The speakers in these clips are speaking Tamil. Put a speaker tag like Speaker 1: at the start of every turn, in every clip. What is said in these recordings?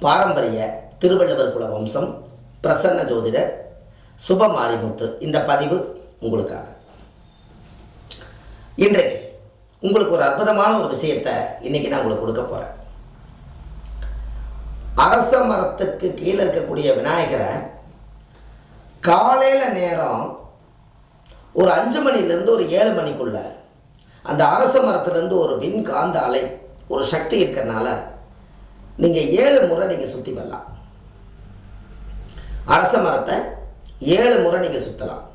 Speaker 1: பாரம்பரிய திருவள்ளுவர் குல வம்சம் பிரசன்ன ஜோதிடர் சுப மாரிமுத்து. இந்த பதிவு உங்களுக்காக. இன்றைக்கு உங்களுக்கு ஒரு அற்புதமான ஒரு விஷயத்தை இன்னைக்கு நான் உங்களுக்கு கொடுக்க போகிறேன். அரச மரத்துக்கு கீழே இருக்கக்கூடிய விநாயகரை காலையில் நேரம் ஒரு 5 மணிலேருந்து ஒரு 7 மணிக்குள்ள அந்த அரச மரத்துலேருந்து ஒரு விண்காந்த அலை ஒரு சக்தி இருக்கிறனால நீங்கள் 7 முறை நீங்கள் சுற்றி வரலாம். அரச மரத்தை 7 முறை நீங்கள் சுற்றலாம்.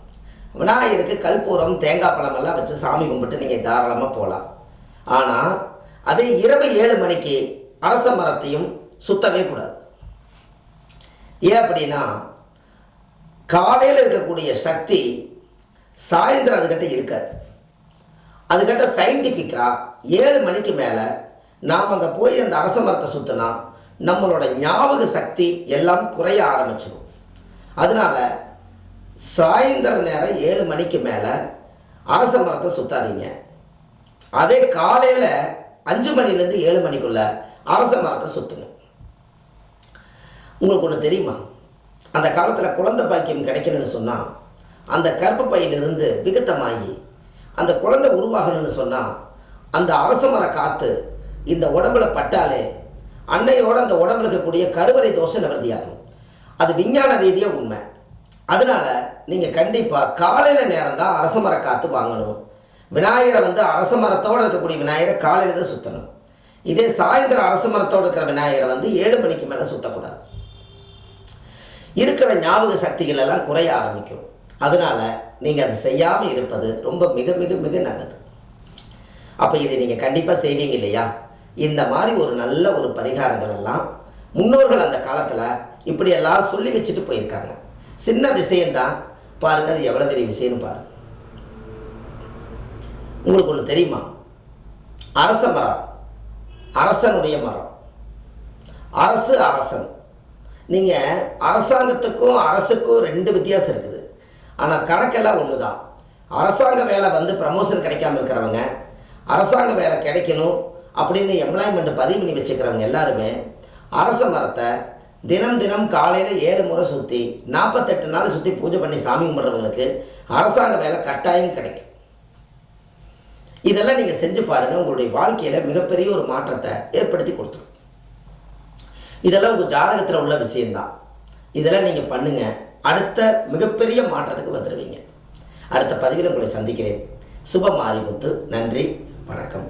Speaker 1: விநாயகருக்கு கற்பூரம் தேங்காய் பழமெல்லாம் வச்சு சாமி கும்பிட்டு நீங்கள் தாராளமாக போகலாம். ஆனால் அதே இரவு 7 மணிக்கு அரச மரத்தையும் சுத்தவே கூடாது. ஏன் அப்படின்னா, காலையில் இருக்கக்கூடிய சக்தி சாயந்தரம் அதுக்கிட்ட இருக்காது. அதுக்கிட்ட சயின்டிஃபிக்காக 7 மணிக்கு மேலே நாம் அங்கே போய் அந்த அரச மரத்தை சுற்றினா நம்மளோட ஞாபக சக்தி எல்லாம் குறைய ஆரம்பிச்சிடும். அதனால் சாயந்தர நேரம் 7 மணிக்கு மேலே அரச மரத்தை சுற்றாதீங்க. அதே காலையில் 5 மணிலேருந்து 7 மணிக்குள்ள அரச மரத்தை சுற்றுங்க. உங்களுக்கு ஒன்று தெரியுமா, அந்த காலத்தில் குழந்தை பாக்கியம் கிடைக்கணும்னு சொன்னால் அந்த கர்ப்பப்பையிலிருந்து விகத்தமாகி அந்த குழந்தை உருவாகணும்னு சொன்னால் அந்த அரச மர காற்று இந்த உடம்புல பட்டாலே அன்னையோட அந்த உடம்புல இருக்கக்கூடிய கருவறை தோஷம் நிவர்த்தியாகும். அது விஞ்ஞான ரீதியாக உண்மை. அதனால் நீங்கள் கண்டிப்பாக காலையில் நேரம் தான் அரச மர காற்று வாங்கணும். விநாயகரை அரச மரத்தோடு இருக்கக்கூடிய விநாயகரை காலையில் தான் சுற்றணும். இதே சாயந்தரம் அரச மரத்தோடு இருக்கிற விநாயகரை 7 மணிக்கு மேலே சுற்றக்கூடாது. இருக்கிற ஞாபக சக்திகள் எல்லாம் குறைய ஆரம்பிக்கும். அதனால் நீங்கள் அதை செய்யாமல் இருப்பது ரொம்ப மிக மிக மிக நல்லது. அப்போ இதை நீங்கள் கண்டிப்பாக செய்வீங்க இல்லையா? இந்த மாதிரி ஒரு நல்ல ஒரு பரிகாரங்கள் எல்லாம் முன்னோர்கள் அந்த காலத்தில் இப்படியெல்லாம் சொல்லி வச்சுட்டு போயிருக்காங்க. சின்ன விஷயந்தான், பாருங்கள் அது எவ்வளோ பெரிய விஷயம்னு பாருங்கள். உங்களுக்கு ஒன்று தெரியுமா, அரச மரம் அரசனுடைய மரம். அரசு அரசன். நீங்கள் அரசாங்கத்துக்கும் அரசுக்கும் 2 வித்தியாசம் இருக்குது. ஆனால் கணக்கெல்லாம் ஒன்று தான். அரசாங்க வேலை ப்ரமோஷன் கிடைக்காமல் இருக்கிறவங்க, அரசாங்க வேலை கிடைக்கணும் அப்படின்னு எம்ப்ளாய்மெண்ட் பதிவு பண்ணி வச்சுக்கிறவங்க எல்லாருமே அரச மரத்தை தினம் தினம் காலையில் 7 முறை சுற்றி 48 நாள் சுற்றி பூஜை பண்ணி சாமி கும்பிட்றவங்களுக்கு அரசாங்க வேலை கட்டாயம் கிடைக்கும். இதெல்லாம் நீங்கள் செஞ்சு பாருங்கள். உங்களுடைய வாழ்க்கையில் மிகப்பெரிய ஒரு மாற்றத்தை ஏற்படுத்தி கொடுத்துரும். இதெல்லாம் உங்கள் ஜாதகத்தில் உள்ள விஷயந்தான். இதெல்லாம் நீங்கள் பண்ணுங்கள். அடுத்த மிகப்பெரிய மாற்றத்துக்கு வந்துடுவீங்க. அடுத்த பதிவில் உங்களை சந்திக்கிறேன். சுப மாரிமுத்து. நன்றி, வணக்கம்.